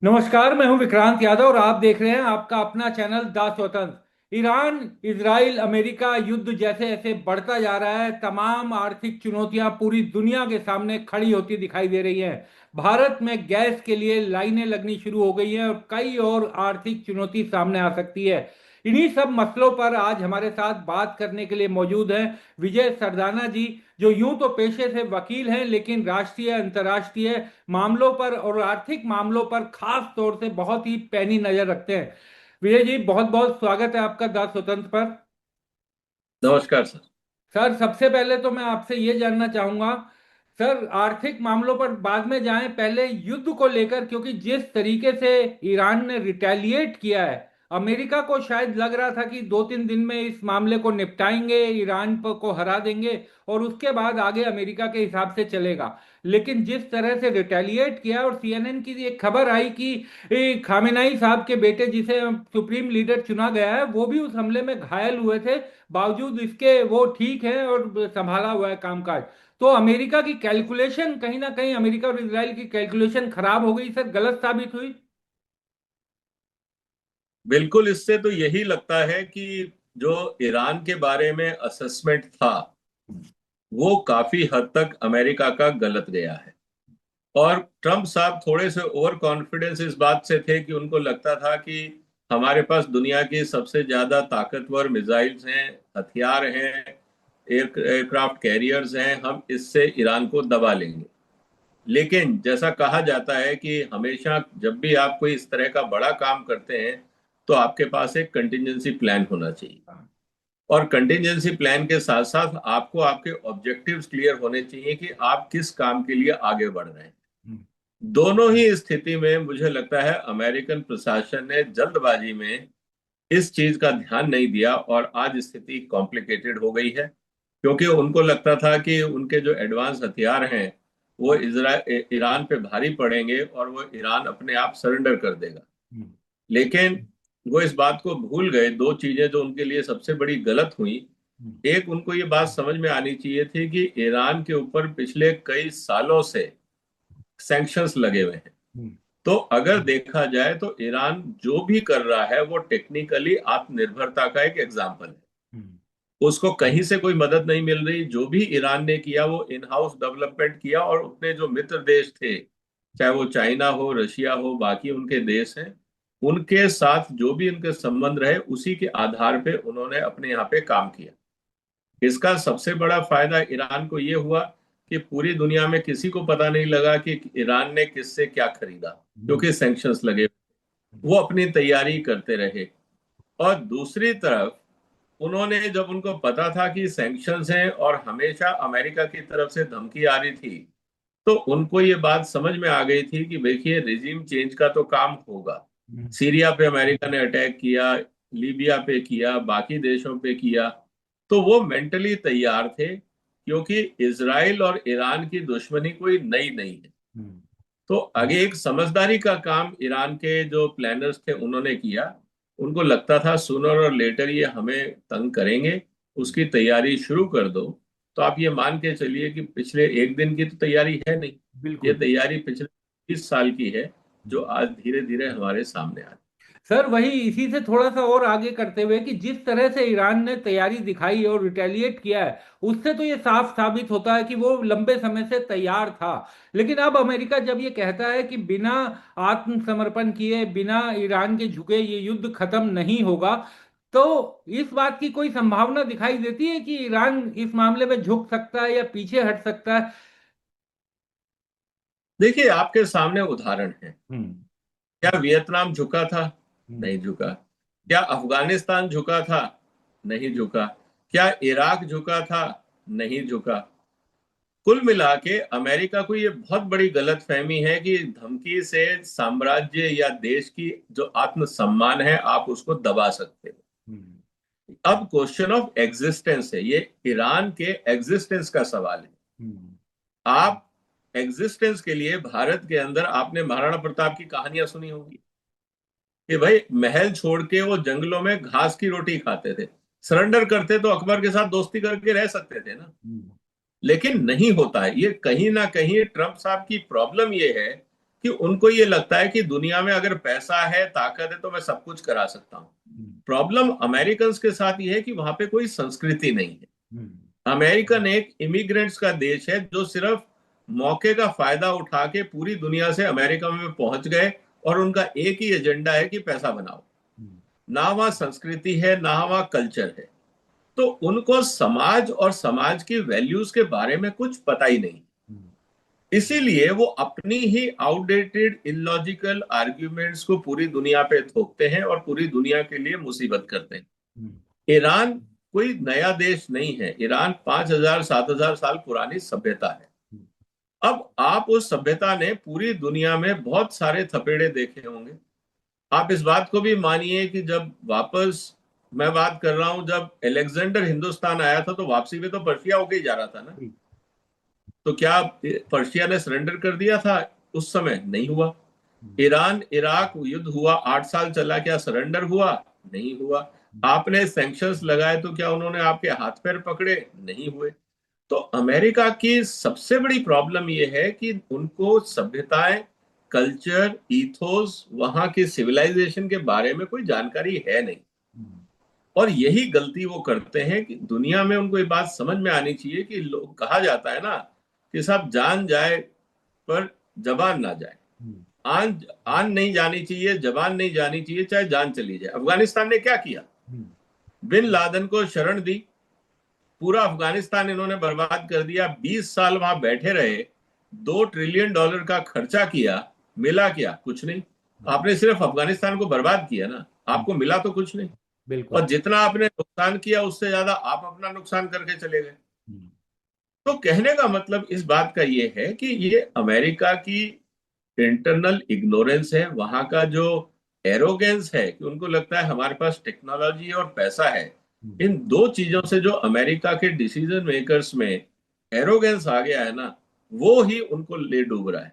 नमस्कार। मैं हूं विक्रांत यादव और आप देख रहे हैं आपका अपना चैनल द स्वतंत्र। ईरान इजराइल अमेरिका युद्ध जैसे ऐसे बढ़ता जा रहा है। तमाम आर्थिक चुनौतियां पूरी दुनिया के सामने खड़ी होती दिखाई दे रही हैं। भारत में गैस के लिए लाइनें लगनी शुरू हो गई हैं और कई और आर्थिक चुनौती सामने आ सकती है। इन्हीं सब मसलों पर आज हमारे साथ बात करने के लिए मौजूद हैं विजय सरदाना जी, जो यूं तो पेशे से वकील हैं लेकिन राष्ट्रीय अंतर्राष्ट्रीय मामलों पर और आर्थिक मामलों पर खास तौर से बहुत ही पैनी नजर रखते हैं। विजय जी, बहुत बहुत स्वागत है आपका द स्वतंत्र पर। नमस्कार सर। सर, सबसे पहले तो मैं आपसे ये जानना चाहूंगा, सर आर्थिक मामलों पर बाद में जाएं, पहले युद्ध को लेकर, क्योंकि जिस तरीके से ईरान ने रिटेलिएट किया है, अमेरिका को शायद लग रहा था कि 2-3 दिन में इस मामले को निपटाएंगे, ईरान को हरा देंगे और उसके बाद आगे अमेरिका के हिसाब से चलेगा। लेकिन जिस तरह से रिटेलिएट किया, और सीएनएन की एक खबर आई कि खामेनाई साहब के बेटे, जिसे सुप्रीम लीडर चुना गया है, वो भी उस हमले में घायल हुए थे। बावजूद इसके वो ठीक है और संभाला हुआ है कामकाज। तो अमेरिका की कैलकुलेशन, कहीं ना कहीं अमेरिका और इजराइल की कैलकुलेशन खराब हो गई सर, गलत साबित हुई। बिल्कुल, इससे तो यही लगता है कि जो ईरान के बारे में असेसमेंट था वो काफी हद तक अमेरिका का गलत गया है। और ट्रम्प साहब थोड़े से ओवर कॉन्फिडेंस इस बात से थे कि उनको लगता था कि हमारे पास दुनिया की सबसे ज्यादा ताकतवर मिसाइल्स हैं, हथियार हैं, एयरक्राफ्ट कैरियर्स हैं, हम इससे ईरान को दबा लेंगे। लेकिन जैसा कहा जाता है कि हमेशा जब भी आप कोई इस तरह का बड़ा काम करते हैं तो आपके पास एक कंटिजेंसी प्लान होना चाहिए। और कंटिजेंसी प्लान के साथ साथ आपको आपके ऑब्जेक्टिव्स क्लियर होने चाहिए कि आप किस काम के लिए आगे बढ़ रहे हैं। दोनों ही स्थिति में मुझे लगता है अमेरिकन प्रशासन ने जल्दबाजी में इस चीज का ध्यान नहीं दिया और आज स्थिति कॉम्प्लिकेटेड हो गई है, क्योंकि उनको लगता था कि उनके जो एडवांस हथियार हैं वो ईरान पे भारी पड़ेंगे और वो ईरान अपने आप सरेंडर कर देगा। लेकिन वो इस बात को भूल गए। दो चीजें जो उनके लिए सबसे बड़ी गलत हुई, एक, उनको ये बात समझ में आनी चाहिए थी कि ईरान के ऊपर पिछले कई सालों से सैंक्शंस लगे हुए हैं। तो अगर देखा जाए तो ईरान जो भी कर रहा है वो टेक्निकली आत्मनिर्भरता का एक एग्जाम्पल है। उसको कहीं से कोई मदद नहीं मिल रही। जो भी ईरान ने किया वो इन हाउस डेवलपमेंट किया और अपने जो मित्र देश थे, चाहे वो चाइना हो, रशिया हो, बाकी उनके देश हैं, उनके साथ जो भी उनके संबंध रहे उसी के आधार पे उन्होंने अपने यहाँ पे काम किया। इसका सबसे बड़ा फायदा ईरान को ये हुआ कि पूरी दुनिया में किसी को पता नहीं लगा कि ईरान ने किससे क्या खरीदा, क्योंकि सैंक्शंस लगे। वो अपनी तैयारी करते रहे। और दूसरी तरफ उन्होंने, जब उनको पता था कि सैंक्शंस हैं और हमेशा अमेरिका की तरफ से धमकी आ रही थी, तो उनको ये बात समझ में आ गई थी कि देखिए, रिजीम चेंज का तो काम होगा। सीरिया पे अमेरिका ने अटैक किया, लीबिया पे किया, बाकी देशों पे किया। तो वो मेंटली तैयार थे, क्योंकि इसराइल और ईरान की दुश्मनी कोई नई नहीं है। तो आगे एक समझदारी का काम ईरान के जो प्लानर्स थे उन्होंने किया। उनको लगता था सूनर और लेटर ये हमें तंग करेंगे, उसकी तैयारी शुरू कर दो। तो आप ये मान के चलिए कि पिछले एक दिन की तो तैयारी है नहीं, ये बिल्कुल। तैयारी पिछले 20 साल की है, जो आज धीरे धीरे हमारे सामने आ रही सर वही, इसी से थोड़ा सा और आगे करते हुए, कि जिस तरह से ईरान ने तैयारी दिखाई और रिटेलिएट किया है, उससे तो ये साफ साबित होता है कि वो लंबे समय से तैयार था। लेकिन अब अमेरिका जब ये कहता है कि बिना आत्मसमर्पण किए, बिना ईरान के झुके ये युद्ध खत्म नहीं होगा, तो इस बात की कोई संभावना दिखाई देती है कि ईरान इस मामले में झुक सकता है या पीछे हट सकता है? है। देखिए, आपके सामने उदाहरण है। हम्म। क्या वियतनाम झुका था? हम्म। नहीं झुका। क्या अफगानिस्तान झुका था? नहीं झुका। क्या इराक झुका था? नहीं झुका। कुल मिला के अमेरिका को ये बहुत बड़ी गलतफहमी है कि धमकी से साम्राज्य या देश की जो आत्मसम्मान है आप उसको दबा सकते हो। हम्म। अब क्वेश्चन ऑफ एग्जिस्टेंस है, ये ईरान के एग्जिस्टेंस का सवाल है। हम्म। आप एग्जिस्टेंस के लिए, भारत के अंदर आपने महाराणा प्रताप की कहानियां सुनी होंगी कि भाई महल छोड़ के वो जंगलों में घास की रोटी खाते थे। सरेंडर करते तो अकबर के साथ दोस्ती करके रह सकते थे ना। हम्म। लेकिन नहीं होता है। ये कहीं ना कहीं ट्रम्प साहब की प्रॉब्लम ये है कि उनको ये लगता है कि दुनिया में अगर पैसा है, ताकत है, तो मैं सब कुछ करा सकता हूँ। प्रॉब्लम अमेरिकन के साथ ये है कि वहां पे कोई संस्कृति नहीं है। अमेरिकन एक इमिग्रेंट्स का देश है जो सिर्फ मौके का फायदा उठा के पूरी दुनिया से अमेरिका में पहुंच गए, और उनका एक ही एजेंडा है कि पैसा बनाओ। ना वहां संस्कृति है, ना वहां कल्चर है। तो उनको समाज और समाज की वैल्यूज के बारे में कुछ पता ही नहीं। इसीलिए वो अपनी ही आउटडेटेड इलॉजिकल आर्ग्यूमेंट्स को पूरी दुनिया पे थोपते हैं और पूरी दुनिया के लिए मुसीबत करते हैं। ईरान कोई नया देश नहीं है। ईरान 5,000 7,000 साल पुरानी सभ्यता है। अब आप उस सभ्यता ने पूरी दुनिया में बहुत सारे थपेड़े देखे होंगे। आप इस बात को भी मानिए कि जब वापस, मैं बात कर रहा हूं, जब अलेक्जेंडर हिंदुस्तान आया था तो वापसी में तो पर्शिया होके ही जा रहा था ना। तो क्या पर्शिया ने सरेंडर कर दिया था? उस समय नहीं हुआ। ईरान इराक युद्ध हुआ, 8 साल चला, क्या सरेंडर हुआ? नहीं हुआ। आपने सैंक्शंस लगाए तो क्या उन्होंने आपके हाथ पैर पकड़े? नहीं हुए। तो अमेरिका की सबसे बड़ी प्रॉब्लम यह है कि उनको सभ्यताएं, कल्चर, ईथोस, वहां की सिविलाइजेशन के बारे में कोई जानकारी है नहीं। और यही गलती वो करते हैं कि दुनिया में उनको ये बात समझ में आनी चाहिए कि लोग, कहा जाता है ना कि साहब जान जाए पर जबान ना जाए। आन आन नहीं जानी चाहिए, जबान नहीं जानी चाहिए, चाहे जान चली जाए। अफगानिस्तान ने क्या किया? बिन लादेन को शरण दी, पूरा अफगानिस्तान इन्होंने बर्बाद कर दिया। 20 साल वहां बैठे रहे, $2 ट्रिलियन का खर्चा किया, मिला क्या? कुछ नहीं। आपने सिर्फ अफगानिस्तान को बर्बाद किया ना, आपको मिला तो कुछ नहीं। बिल्कुल। और जितना आपने नुकसान किया उससे ज्यादा आप अपना नुकसान करके चले गए। तो कहने का मतलब इस बात का ये है कि ये अमेरिका की इंटरनल इग्नोरेंस है, वहां का जो एरोगेंस है कि उनको लगता है हमारे पास टेक्नोलॉजी और पैसा है। इन दो चीजों से जो अमेरिका के डिसीजन मेकर्स में एरोगेंस आ गया है ना, वो ही उनको ले डूब रहा है।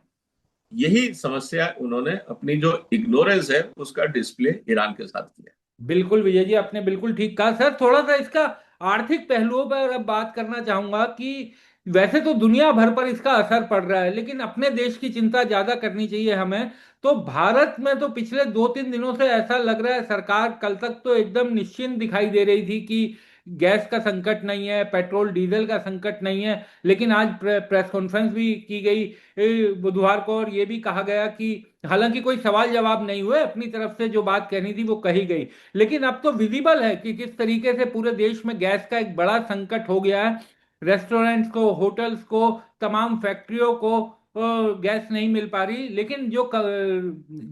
यही समस्या उन्होंने अपनी जो इग्नोरेंस है उसका डिस्प्ले ईरान के साथ किया। बिल्कुल विजय जी, आपने बिल्कुल ठीक कहा। सर, थोड़ा सा इसका आर्थिक पहलुओं पर अब बात करना चाहूंगा कि वैसे तो दुनिया भर पर इसका असर पड़ रहा है, लेकिन अपने देश की चिंता ज्यादा करनी चाहिए हमें। तो भारत में तो पिछले 2-3 दिनों से ऐसा लग रहा है, सरकार कल तक तो एकदम निश्चिंत दिखाई दे रही थी कि गैस का संकट नहीं है, पेट्रोल डीजल का संकट नहीं है। लेकिन आज प्रेस कॉन्फ्रेंस भी की गई बुधवार को, और ये भी कहा गया कि हालांकि कोई सवाल जवाब नहीं हुए, अपनी तरफ से जो बात कहनी थी वो कही गई। लेकिन अब तो विजिबल है कि किस तरीके से पूरे देश में गैस का एक बड़ा संकट हो गया है। रेस्टोरेंट्स को, होटल्स को, तमाम फैक्ट्रियों को गैस नहीं मिल पा रही, लेकिन जो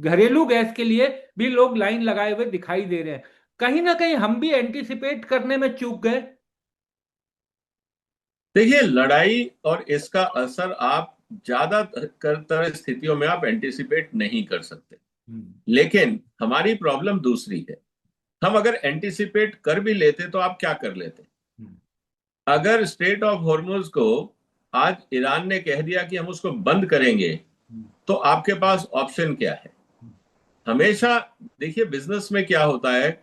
घरेलू गैस के लिए भी लोग लाइन लगाए हुए दिखाई दे रहे हैं। कहीं ना कहीं हम भी एंटीसिपेट करने में चूक गए। देखिए, लड़ाई और इसका असर आप ज्यादातर स्थितियों में आप एंटिसिपेट नहीं कर सकते। लेकिन हमारी प्रॉब्लम दूसरी है। हम अगर एंटिसिपेट कर भी लेते तो आप क्या कर लेते? अगर स्ट्रेट ऑफ हॉर्मुज को आज ईरान ने कह दिया कि हम उसको बंद करेंगे, तो आपके पास ऑप्शन क्या है? हमेशा देखिए, बिजनेस में क्या होता है,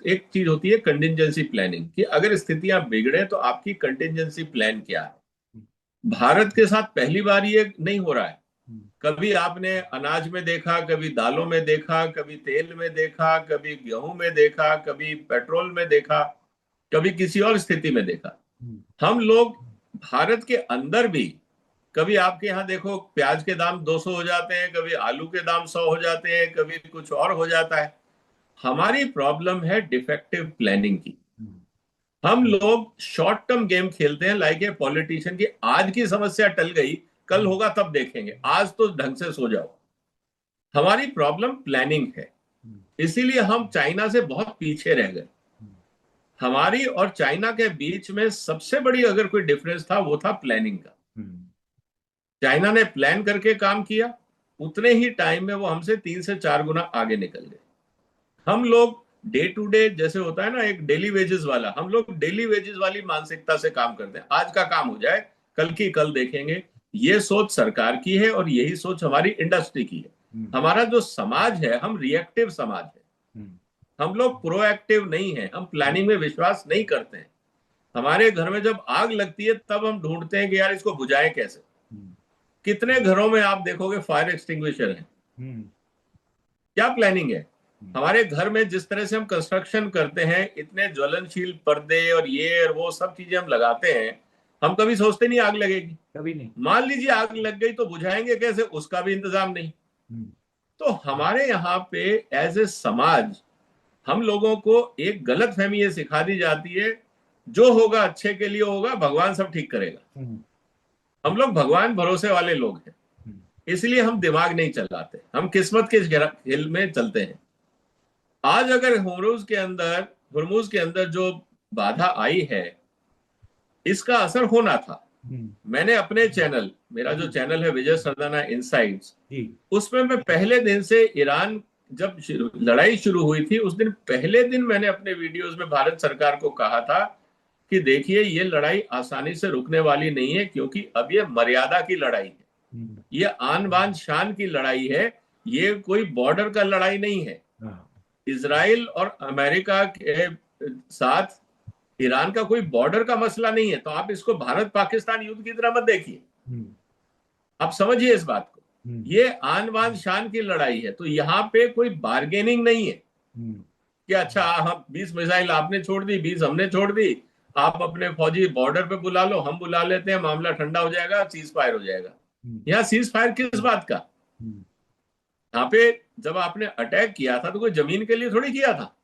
एक चीज होती है कंटिजेंसी प्लानिंग, कि अगर स्थितियां बिगड़े तो आपकी कंटिजेंसी प्लान क्या है। भारत के साथ पहली बार ये नहीं हो रहा है। कभी आपने अनाज में देखा, कभी दालों में देखा, कभी तेल में देखा, कभी गेहूं में देखा, कभी पेट्रोल में देखा, कभी किसी और स्थिति में देखा। हम लोग भारत के अंदर भी, कभी आपके यहाँ देखो प्याज के दाम 200 हो जाते हैं, कभी आलू के दाम 100 हो जाते हैं, कभी कुछ और हो जाता है। हमारी प्रॉब्लम है डिफेक्टिव प्लानिंग की। हम लोग शॉर्ट टर्म गेम खेलते हैं, लाइक ए पॉलिटिशियन की आज की समस्या टल गई, कल होगा तब देखेंगे, आज तो ढंग से सो जाओ। हमारी प्रॉब्लम प्लानिंग है। इसीलिए हम चाइना से बहुत पीछे रह गए। हमारी और चाइना के बीच में सबसे बड़ी अगर कोई डिफरेंस था वो था प्लानिंग का। चाइना ने प्लान करके काम किया, उतने ही टाइम में वो हमसे 3 से 4 गुना आगे निकल गए। हम लोग डे टू डे, जैसे होता है ना एक डेली वेजेस वाला, हम लोग डेली वेजेस वाली मानसिकता से काम करते हैं। आज का काम हो जाए, कल की कल देखेंगे। ये सोच सरकार की है और यही सोच हमारी इंडस्ट्री की है। हमारा जो समाज है, हम रिएक्टिव समाज है। हम लोग प्रोएक्टिव नहीं है। हम प्लानिंग में विश्वास नहीं करते हैं। हमारे घर में जब आग लगती है तब हम ढूंढते हैं कि यार इसको बुझाएं कैसे, कितने घरों में आप देखोगे फायर एक्सटिंग्विशर है? हम्म। क्या प्लानिंग है? हम्म। हमारे घर में जिस तरह से हम कंस्ट्रक्शन करते हैं, इतने ज्वलनशील पर्दे और ये और वो सब चीजें हम लगाते हैं, हम कभी सोचते नहीं आग लगेगी। कभी नहीं। मान लीजिए आग लग गई तो बुझाएंगे कैसे, उसका भी इंतजाम नहीं। हम्म। तो हमारे यहाँ पे एज ए समाज हम लोगों को एक गलत फहमी ये सिखा दी जाती है, जो होगा अच्छे के लिए होगा, भगवान सब ठीक करेगा। हम्म। हम लोग भगवान भरोसे वाले लोग हैं, हम्म। इसलिए हम दिमाग नहीं चलाते, हम किस्मत के खेल में चलते हैं। आज अगर हुर्मुज के अंदर जो बाधा आई है, इसका असर होना था। हम्म। मैंने अपने चैनल, मेरा जो जी। चैनल है विजय सरदाना इनसाइट्स, जी। उसमें मैं पहले दिन से ईरान जब लड़ाई शुरू हुई थी, उस दिन पहले दिन मैंने अपने वीडियोस में भारत सरकार को कहा था कि देखिए ये लड़ाई आसानी से रुकने वाली नहीं है, क्योंकि अब ये मर्यादा की लड़ाई है, हम्म। ये आन बान शान की लड़ाई है, ये कोई बॉर्डर का लड़ाई नहीं है। हाँ। इसराइल और अमेरिका के साथ ईरान का कोई बॉर्डर का मसला नहीं है, तो आप इसको भारत पाकिस्तान युद्ध की तरह मत देखिए। हम्म। आप समझिए इस बात को, हम्म। ये आन बान शान की लड़ाई है, तो यहाँ पे कोई बार्गेनिंग नहीं है हम्म। कि अच्छा हम 20 मिसाइल आपने छोड़ दी, 20 हमने छोड़ दी, आप अपने फौजी बॉर्डर पे बुला लो, हम बुला लेते हैं, मामला ठंडा हो जाएगा, सीज फायर हो जाएगा। हम्म। यहाँ सीज फायर किस बात का? हम्म। यहाँ पे जब आपने अटैक किया था तो कोई जमीन के लिए थोड़ी किया था,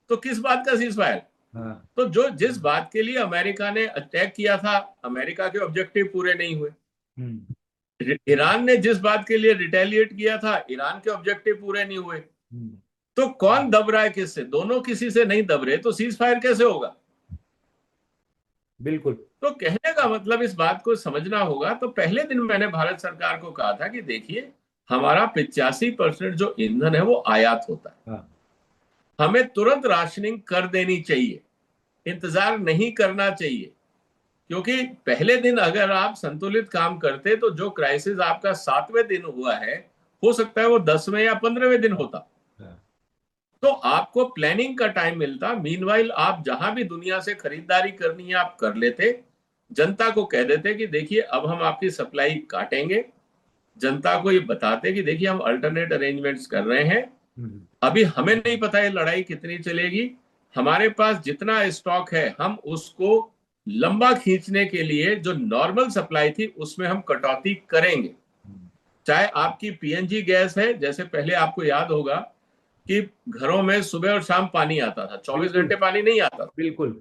तो किस बात का सीज फायर? हाँ। तो जो जिस बात के लिए अमेरिका ने अटैक किया था, अमेरिका के ऑब्जेक्टिव पूरे नहीं हुए। हम्म। ईरान ने जिस बात के लिए रिटेलिएट किया था, ईरान के ऑब्जेक्टिव पूरे नहीं हुए। हम्म। तो कौन दब रहा है किससे? दोनों किसी से नहीं दब रहे, तो सीज फायर कैसे होगा? बिल्कुल। तो कहने का मतलब इस बात को समझना होगा। तो पहले दिन मैंने भारत सरकार को कहा था कि देखिए, हमारा 85% जो ईंधन है वो आयात होता है, हाँ। हमें तुरंत राशनिंग कर देनी चाहिए, इंतजार नहीं करना चाहिए। क्योंकि पहले दिन अगर आप संतुलित काम करते तो जो क्राइसिस आपका 7वें दिन हुआ है, हो सकता है वो 10वें या 15वें दिन होता। हाँ। तो आपको प्लानिंग का टाइम मिलता। मीनवाइल आप जहां भी दुनिया से खरीदारी करनी है आप कर लेते, जनता को कह देते कि देखिए अब हम आपकी सप्लाई काटेंगे, जनता को ये बताते कि देखिए हम अल्टरनेट अरेंजमेंट्स कर रहे हैं, हम्म। अभी हमें नहीं पता ये लड़ाई कितनी चलेगी, हमारे पास जितना स्टॉक है हम उसको लंबा खींचने के लिए जो नॉर्मल सप्लाई थी उसमें हम कटौती करेंगे। हम्म। चाहे आपकी पीएनजी गैस है, जैसे पहले आपको याद होगा कि घरों में सुबह और शाम पानी आता था, 24 घंटे बिल्कुल। पानी नहीं आता था। बिल्कुल।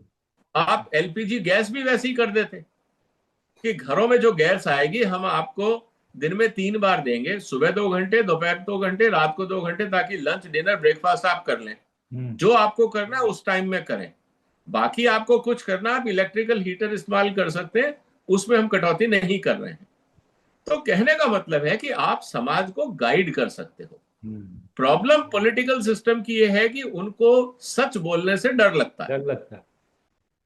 आप एलपीजी गैस भी वैसे ही कर देते कि घरों में जो गैस आएगी हम आपको दिन में 3 बार देंगे, सुबह 2 घंटे, दोपहर 2 घंटे, रात को 2 घंटे, ताकि लंच डिनर ब्रेकफास्ट आप कर लें। हम्म। जो आपको करना है उस टाइम में करें, बाकी आपको कुछ करना, आप इलेक्ट्रिकल हीटर इस्तेमाल कर सकते हैं, उसमें हम कटौती नहीं कर रहे हैं। तो कहने का मतलब है कि आप समाज को गाइड कर सकते हो। हम्म। प्रॉब्लम पॉलिटिकल सिस्टम की यह है कि उनको सच बोलने से डर लगता है, डर लगता है।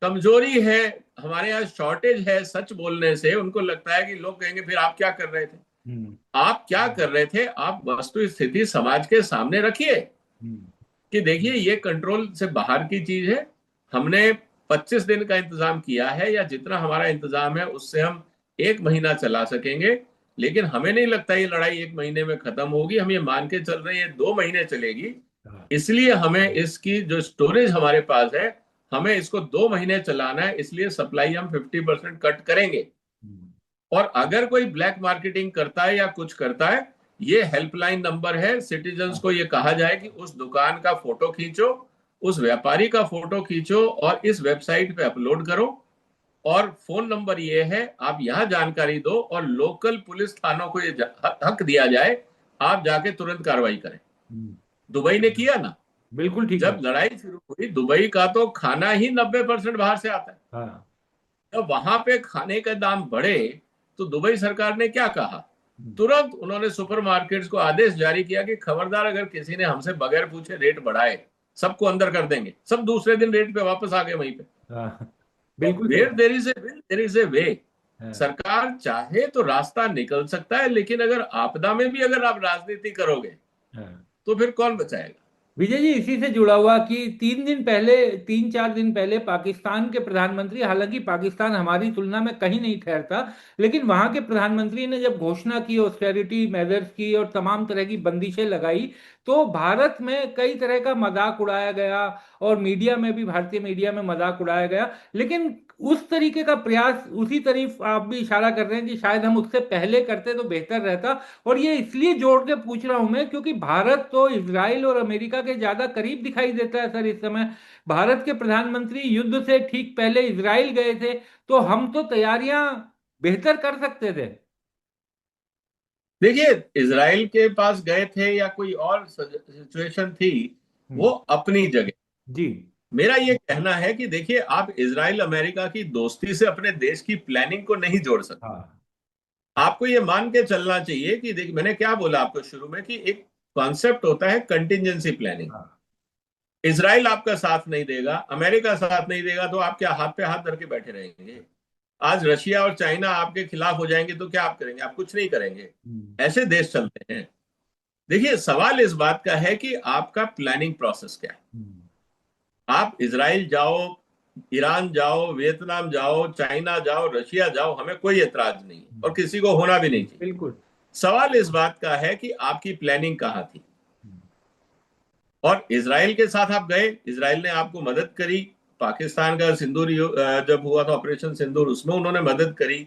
कमजोरी है, हमारे यहाँ शॉर्टेज है सच बोलने से। उनको लगता है कि लोग कहेंगे फिर आप क्या कर रहे थे। हम्म। आप क्या कर रहे थे? आप वस्तु स्थिति समाज के सामने रखिए हम्म। कि देखिए ये कंट्रोल से बाहर की चीज है, हमने 25 दिन का इंतजाम किया है, या जितना हमारा इंतजाम है उससे हम 1 महीना चला सकेंगे, लेकिन हमें नहीं लगता ये लड़ाई 1 महीने में खत्म होगी, हम ये मान के चल रहे हैं 2 महीने चलेगी। हाँ। इसलिए हमें इसकी जो स्टोरेज हमारे पास है, हमें इसको 2 महीने चलाना है, इसलिए सप्लाई हम 50% कट करेंगे। हम्म। और अगर कोई ब्लैक मार्केटिंग करता है या कुछ करता है, ये हेल्पलाइन नंबर है, सिटीजन्स हाँ। को ये कहा जाए कि उस दुकान का फोटो खींचो, उस व्यापारी का फोटो खींचो और इस वेबसाइट पे अपलोड करो। और फोन नंबर ये है, आप यहाँ जानकारी दो और लोकल पुलिस थानों को ये हक दिया जाए, आप जाके तुरंत कार्रवाई करें। हम्म। दुबई ने किया ना, बिल्कुल ठीक जब है। लड़ाई शुरू हुई, दुबई का तो खाना ही 90% बाहर से आता है। हाँ। जब वहां पे खाने का दाम बढ़े तो दुबई सरकार ने क्या कहा? हम्म। तुरंत उन्होंने सुपरमार्केट्स को आदेश जारी किया कि खबरदार, अगर किसी ने हमसे बगैर पूछे रेट बढ़ाए, सबको अंदर कर देंगे। सब दूसरे दिन रेट पे वापस आ गए वहीं पे। हाँ। तो बिल्कुल सही वेयर बात। There is a will there is a way. हाँ। सरकार चाहे तो रास्ता निकल सकता है, लेकिन अगर आपदा में भी अगर आप राजनीति करोगे हाँ। तो फिर कौन बचाएगा? विजय जी, इसी से जुड़ा हुआ कि 3 दिन पहले, 3 4 दिन पहले पाकिस्तान के प्रधानमंत्री, हालांकि पाकिस्तान हमारी तुलना में कहीं नहीं ठहरता, लेकिन वहां के प्रधानमंत्री ने जब घोषणा की, ऑस्टेरिटी मेजर्स की और तमाम तरह की बंदिशें लगाई, तो भारत में कई तरह का मजाक उड़ाया गया, और मीडिया में भी, भारतीय मीडिया में मजाक उड़ाया गया। लेकिन उस तरीके का प्रयास, उसी तरफ आप भी इशारा कर रहे हैं कि शायद हम उससे पहले करते तो बेहतर रहता। और ये इसलिए जोड़ के पूछ रहा हूं मैं, क्योंकि भारत तो इजराइल और अमेरिका के ज्यादा करीब दिखाई देता है सर इस समय। भारत के प्रधानमंत्री युद्ध से ठीक पहले इजराइल गए थे, तो हम तो तैयारियां बेहतर कर सकते थे। देखिए, इसराइल के पास गए थे या कोई और सिचुएशन थी, वो हम्म। अपनी जगह। जी। मेरा ये कहना है कि देखिए, आप इसराइल अमेरिका की दोस्ती से अपने देश की प्लानिंग को नहीं जोड़ सकते। हाँ। आपको ये मान के चलना चाहिए कि देखिए, मैंने क्या बोला आपको शुरू में कि एक कॉन्सेप्ट होता है कंटिजेंसी प्लानिंग। हाँ। इसराइल आपका साथ नहीं देगा, अमेरिका साथ नहीं देगा, तो आप क्या हाथ पे हाथ धर के बैठे रहेंगे? आज रशिया और चाइना आपके खिलाफ हो जाएंगे तो क्या आप करेंगे? आप कुछ नहीं करेंगे। हम्म। ऐसे देश चलते हैं। देखिए, सवाल इस बात का है कि आपका प्लानिंग प्रोसेस क्या है। हम्म। आप इसराइल जाओ, ईरान जाओ, वियतनाम जाओ, चाइना जाओ, रशिया जाओ, हमें कोई एतराज नहीं है और किसी को होना भी नहीं चाहिए। बिल्कुल। सवाल इस बात का है कि आपकी प्लानिंग कहाँ थी। हम्म। और इसराइल के साथ आप गए, इसराइल ने आपको मदद करी। पाकिस्तान का सिंदूर जब हुआ था ऑपरेशन सिंदूर, उसमें उन्होंने मदद करी।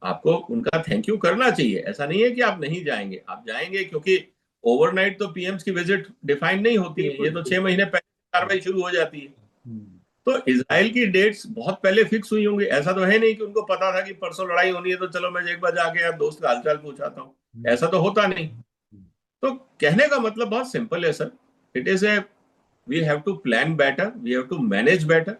आपको उनका थैंक यू करना चाहिए। ऐसा नहीं है कि आप नहीं जाएंगे, आप जाएंगे, क्योंकि ओवरनाइट तो पीएम्स की विजिट डिफाइन नहीं होती है। ये बिल्कुल। तो 6 महीने पहले कार्रवाई शुरू हो जाती है। हम्म। तो इसराइल की डेट्स बहुत पहले फिक्स हुई होंगी। ऐसा तो है नहीं कि उनको पता था कि परसों लड़ाई होनी है तो चलो मैं एक बार जाके यार दोस्त का हालचाल पूछाता हूँ। हम्म। ऐसा तो होता नहीं। तो कहने का मतलब बहुत सिंपल है sir. It is a, we have to plan better, we have to manage better.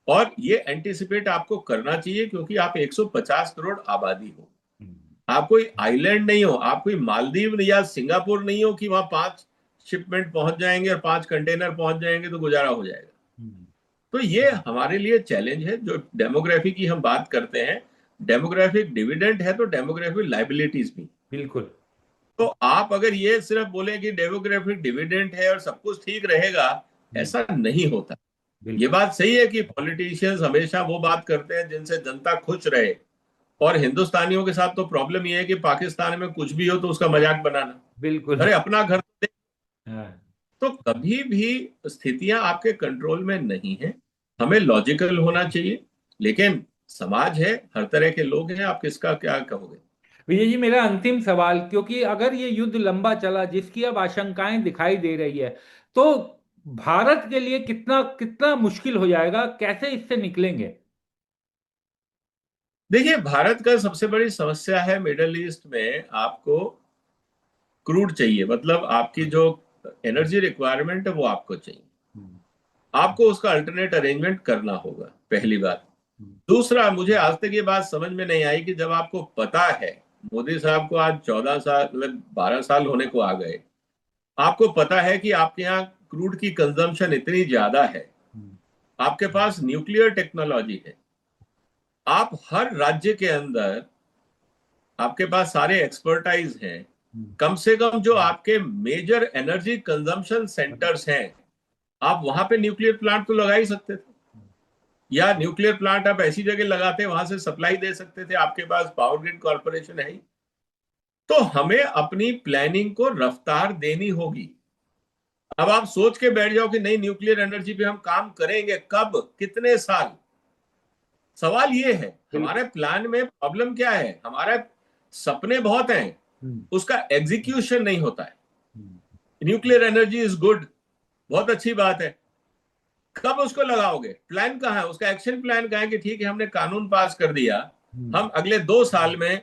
और ये एंटिसिपेट आपको करना चाहिए, क्योंकि आप 150 करोड़ आबादी हो। हम्म। आप कोई आइलैंड नहीं हो, आप कोई मालदीव या सिंगापुर नहीं हो कि वहां 5 शिपमेंट पहुंच जाएंगे और 5 कंटेनर पहुंच जाएंगे तो गुजारा हो जाएगा। हम्म। तो ये हमारे लिए चैलेंज है। जो डेमोग्राफी की हम बात करते हैं, डेमोग्राफिक डिविडेंड है तो डेमोग्राफिक लाइबिलिटीज भी। बिल्कुल। तो आप अगर ये सिर्फ बोले कि डेमोग्राफिक डिविडेंड है और सब कुछ ठीक रहेगा, हम्म। ऐसा नहीं होता। ये बिल्कुल। बात सही है कि पॉलिटिशियंस हमेशा वो बात करते हैं जिनसे जनता खुश रहे। और हिंदुस्तानियों के साथ तो प्रॉब्लम ये है कि पाकिस्तान में कुछ भी हो तो उसका मजाक बनाना। बिल्कुल। अरे अपना घर तो देख। हाँ। तो कभी भी स्थितियां आपके कंट्रोल में नहीं है। हमें लॉजिकल होना चाहिए। लेकिन समाज है, हर तरह के लोग हैं, आप किसका क्या कहोगे? विजय जी, मेरा अंतिम सवाल, क्योंकि अगर ये युद्ध लंबा चला, जिसकी अब आशंकाएं दिखाई दे रही है, तो भारत के लिए कितना कितना मुश्किल हो जाएगा, कैसे इससे निकलेंगे? देखिए, भारत का सबसे बड़ी समस्या है मिडल ईस्ट में, आपको क्रूड चाहिए। मतलब आपकी जो एनर्जी रिक्वायरमेंट है वो आपको चाहिए। हम्म। आपको उसका अल्टरनेट अरेंजमेंट करना होगा, पहली बात। हम्म। दूसरा, मुझे आज तक ये बात समझ में नहीं आई कि जब आपको पता है, मोदी साहब को आज 14 साल, मतलब 12 साल होने को आ गए, आपको पता है कि आपके यहाँ क्रूड की कंजम्पशन इतनी ज्यादा है, हम्म। आपके पास न्यूक्लियर टेक्नोलॉजी है, आप हर राज्य के अंदर, आपके पास सारे एक्सपर्टाइज हैं। हम्म। कम से कम जो आपके मेजर एनर्जी कंजम्पशन सेंटर्स हैं, आप वहां पे न्यूक्लियर प्लांट तो लगा ही सकते थे। या न्यूक्लियर प्लांट आप ऐसी जगह लगाते, वहां से सप्लाई दे सकते थे। आपके पास पावर ग्रिड कॉर्पोरेशन है ही। तो हमें अपनी प्लानिंग को रफ्तार देनी होगी। अब आप सोच के बैठ जाओ कि नहीं, न्यूक्लियर एनर्जी पे हम काम करेंगे, कब, कितने साल? सवाल ये है। बिल्कुल। हमारे प्लान में प्रॉब्लम क्या है? हमारे सपने बहुत हैं, हम्म। उसका एग्जीक्यूशन नहीं होता है। हम्म। न्यूक्लियर एनर्जी इज गुड, बहुत अच्छी बात है। कब उसको लगाओगे? प्लान कहाँ है उसका? एक्शन प्लान कहाँ है कि ठीक है हमने कानून पास कर दिया, हम्म। हम अगले 2 साल में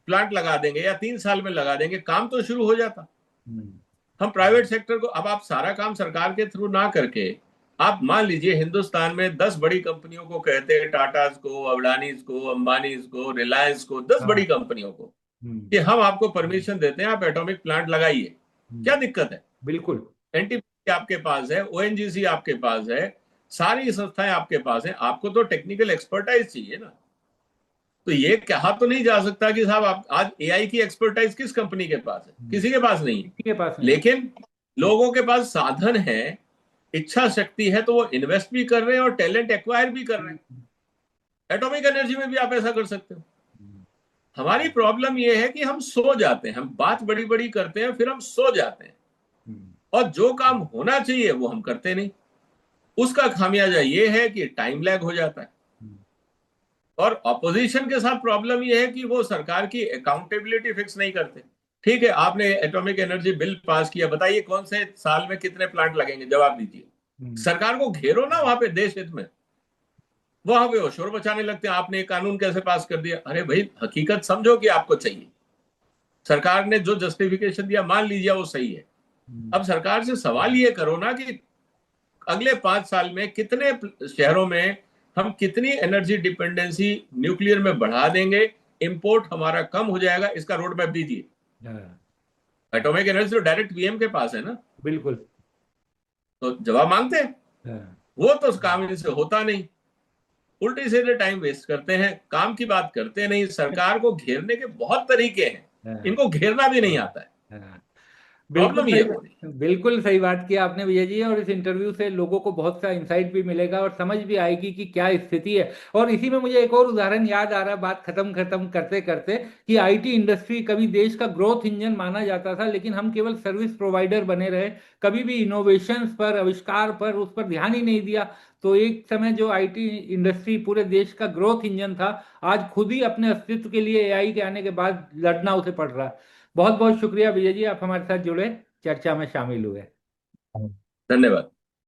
प्लांट लगा देंगे या 3 साल में लगा देंगे, काम तो शुरू हो जाता। हम्म। हम प्राइवेट सेक्टर को, अब आप सारा काम सरकार के थ्रू ना करके, आप मान लीजिए हिंदुस्तान में 10 बड़ी कंपनियों को कहते हैं, टाटाज को, अडानीज को, अंबानीज को, रिलायंस को, 10 बड़ी हाँ। कंपनियों को, हम्म। कि हम आपको परमिशन देते हैं, आप एटॉमिक प्लांट लगाइए। हम्म। क्या दिक्कत है? बिल्कुल। एनटीपीसी आपके पास है, ओएनजीसी आपके पास है, सारी संस्थाएं आपके पास है। आपको तो टेक्निकल एक्सपर्टाइज चाहिए ना। तो ये कहा तो नहीं जा सकता कि साहब आप आज एआई की एक्सपर्टाइज किस कंपनी के पास है? हम्म। किसी के पास नहीं है। किसी के पास नहीं। लेकिन लोगों के पास साधन है, इच्छा शक्ति है, तो वो इन्वेस्ट भी कर रहे हैं और टैलेंट एक्वायर भी कर रहे हैं। एटॉमिक एनर्जी में भी आप ऐसा कर सकते हो। हमारी प्रॉब्लम ये है कि हम सो जाते हैं, हम बात बड़ी बड़ी करते हैं, फिर हम सो जाते हैं, और जो काम होना चाहिए वो हम करते नहीं। उसका खामियाजा ये है कि टाइम लैग हो जाता है। और ऑपोजिशन के साथ प्रॉब्लम ये है कि वो सरकार की अकाउंटेबिलिटी फिक्स नहीं करते। ठीक है, आपने एटॉमिक एनर्जी बिल पास किया, बताइए कौन से साल में कितने प्लांट लगेंगे, जवाब दीजिए। सरकार को घेरो ना वहां पे देश हित में। वहां पे वो शोर मचाने लगते हैं, आपने एक कानून कैसे पास कर दिया। अरे भाई, हकीकत समझो कि आपको चाहिए। सरकार ने जो जस्टिफिकेशन दिया मान लीजिए वो सही है। अब सरकार से सवाल ये करो ना कि अगले 5 साल में कितने शहरों में हम कितनी एनर्जी डिपेंडेंसी न्यूक्लियर में बढ़ा देंगे, इंपोर्ट हमारा कम हो जाएगा, इसका रोड मैप दीजिए। हाँ, एटॉमिक एनर्जी तो डायरेक्ट पीएम के पास है ना, बिल्कुल। तो जवाब मांगते हैं। हाँ, वो तो काम इनसे होता नहीं, उल्टे सीधे टाइम वेस्ट करते हैं, काम की बात करते नहीं। सरकार को घेरने के बहुत तरीके हैं, हाँ, इनको घेरना भी नहीं आता है। हाँ। बिल्कुल प्रॉब्लम ये हो रही सही, बिल्कुल सही बात किया आपने भैया जी। और इस इंटरव्यू से लोगों को बहुत सा इंसाइट भी मिलेगा और समझ भी आएगी कि क्या स्थिति है। और इसी में मुझे एक और उदाहरण याद आ रहा है, बात खत्म खत्म करते करते, कि आईटी इंडस्ट्री कभी देश का ग्रोथ इंजन माना जाता था, लेकिन हम केवल सर्विस प्रोवाइडर बने रहे। कभी भी इनोवेशंस पर, आविष्कार पर, उस पर ध्यान ही नहीं दिया। तो एक समय जो आईटी इंडस्ट्री पूरे देश का ग्रोथ इंजन था, आज खुद ही अपने अस्तित्व के लिए एआई के आने के बाद लड़ना उसे पड़ रहा है। बहुत बहुत शुक्रिया विजय जी, आप हमारे साथ जुड़े, चर्चा में शामिल हुए। है। धन्यवाद।